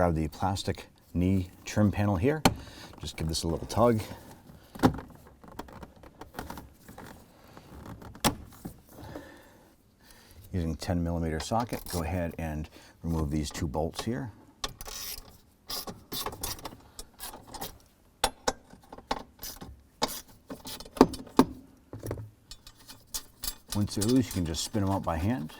grab the plastic knee trim panel here. Just give this a little tug. Using 10mm socket, go ahead and remove these 2 bolts here. Once they're loose, you can just spin them out by hand.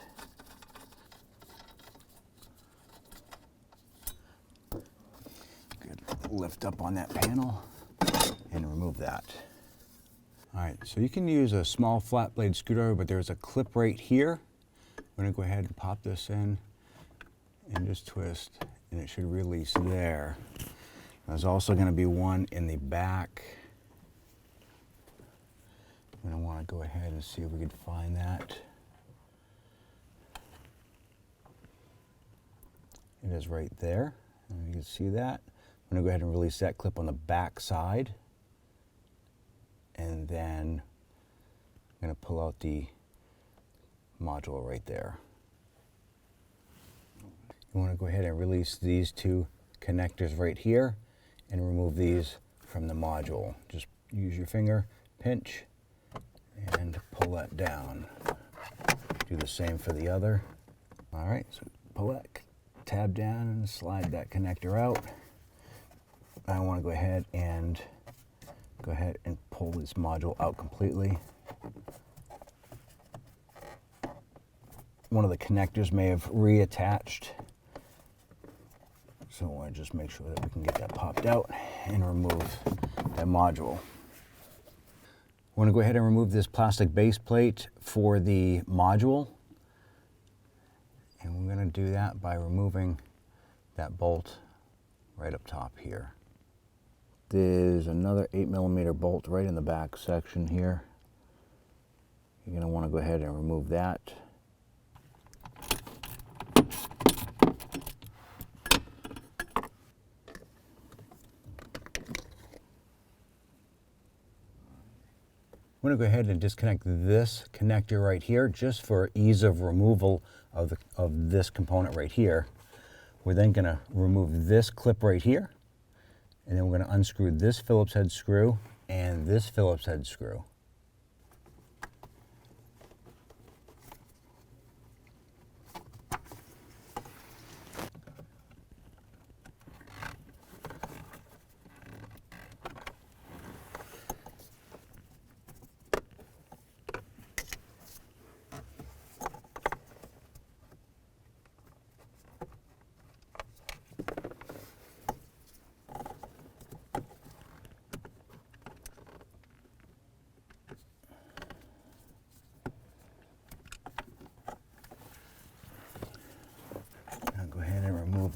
Good. Lift up on that panel and remove that. All right, so you can use a small flat blade screwdriver, but there's a clip right here. I'm going to go ahead and pop this in and just twist, and it should release there. There's also going to be one in the back. I'm going to want to go ahead and see if we can find that. It is right there. And you can see that. I'm going to go ahead and release that clip on the back side. And then I'm going to pull out the module right there. You want to go ahead and release these 2 connectors right here and remove these from the module. Just use your finger, pinch, and pull that down. Do the same for the other. All right, so pull that tab down and slide that connector out. I want to go ahead and pull this module out completely. One of the connectors may have reattached, so I want to just make sure that we can get that popped out and remove that module. I want to go ahead and remove this plastic base plate for the module, and we're going to do that by removing that bolt right up top here. There's another 8mm bolt right in the back section here. You're going to want to go ahead and remove that. I'm going to go ahead and disconnect this connector right here just for ease of removal of this component right here. We're then going to remove this clip right here, and then we're going to unscrew this Phillips head screw and this Phillips head screw.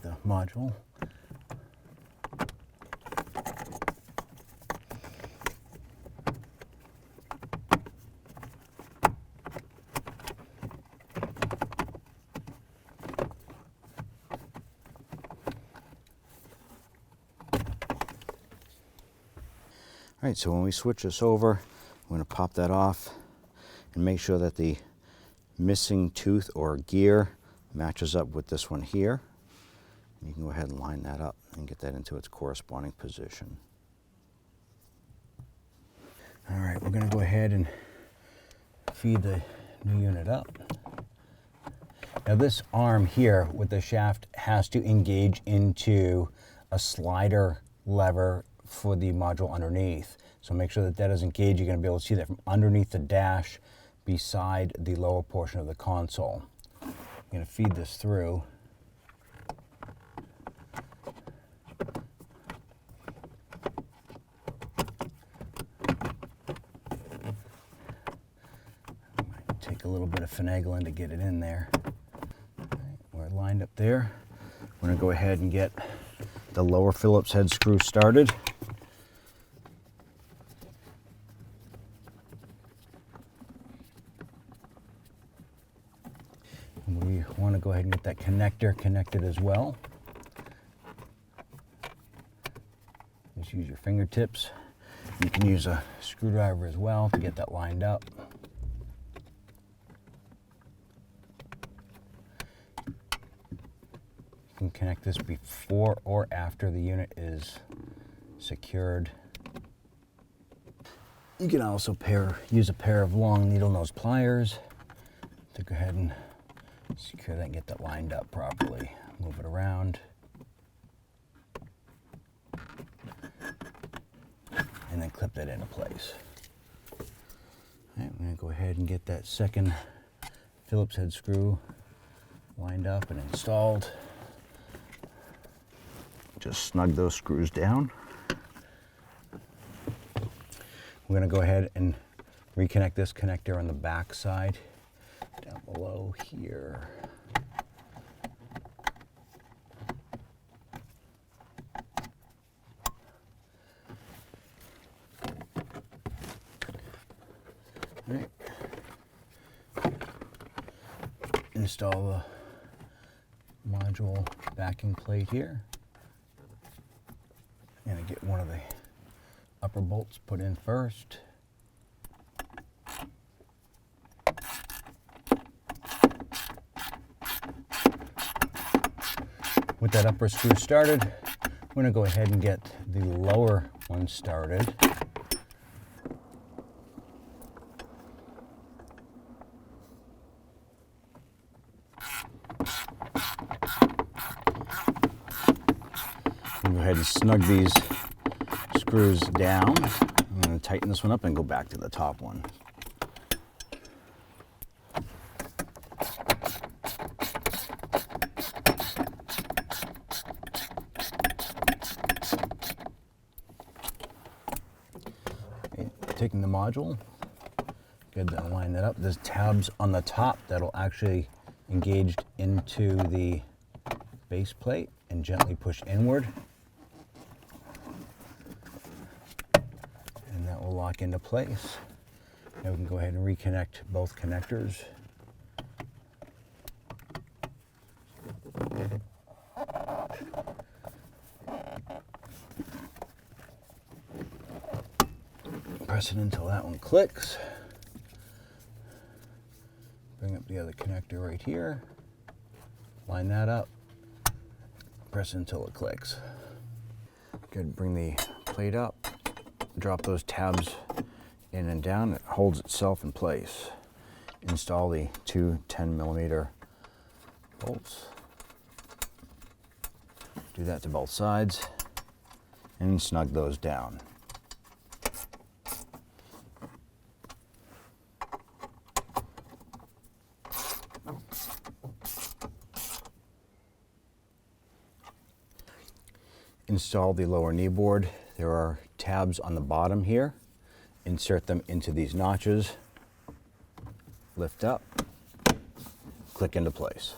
The module. All right, so when we switch this over, I'm going to pop that off and make sure that the missing tooth or gear matches up with this one here. You can go ahead and line that up and get that into its corresponding position. All right, we're going to go ahead and feed the new unit up. Now this arm here with the shaft has to engage into a slider lever for the module underneath. So make sure that that is engaged. You're going to be able to see that from underneath the dash beside the lower portion of the console. I'm going to feed this through. Take a little bit of finagling to get it in there. Right, we're lined up there. We're going to go ahead and get the lower Phillips head screw started. And we want to go ahead and get that connector connected as well. Just use your fingertips. You can use a screwdriver as well to get that lined up. can connect this before or after the unit is secured. You can also use a pair of long needle nose pliers to go ahead and secure that and get that lined up properly. Move it around. And then clip that into place. All right, I'm going to go ahead and get that second Phillips head screw lined up and installed. Just snug those screws down. We're going to go ahead and reconnect this connector on the back side down below here. All right. Install the module backing plate here. I'm going to get one of the upper bolts put in first. With that upper screw started, I'm going to go ahead and get the lower one started. Go ahead and snug these screws down. I'm going to tighten this one up and go back to the top one. Okay, taking the module, good to line that up. There's tabs on the top that'll actually engage into the base plate and gently push inward. And that will lock into place. Now we can go ahead and reconnect both connectors. Press it until that one clicks. Bring up the other connector right here. Line that up. Press it until it clicks. Good, bring the plate up. Drop those tabs in and down. It holds itself in place. Install the two 10mm bolts. Do that to both sides and snug those down. Install the lower knee board. There are tabs on the bottom here. Insert them into these notches. Lift up, click into place.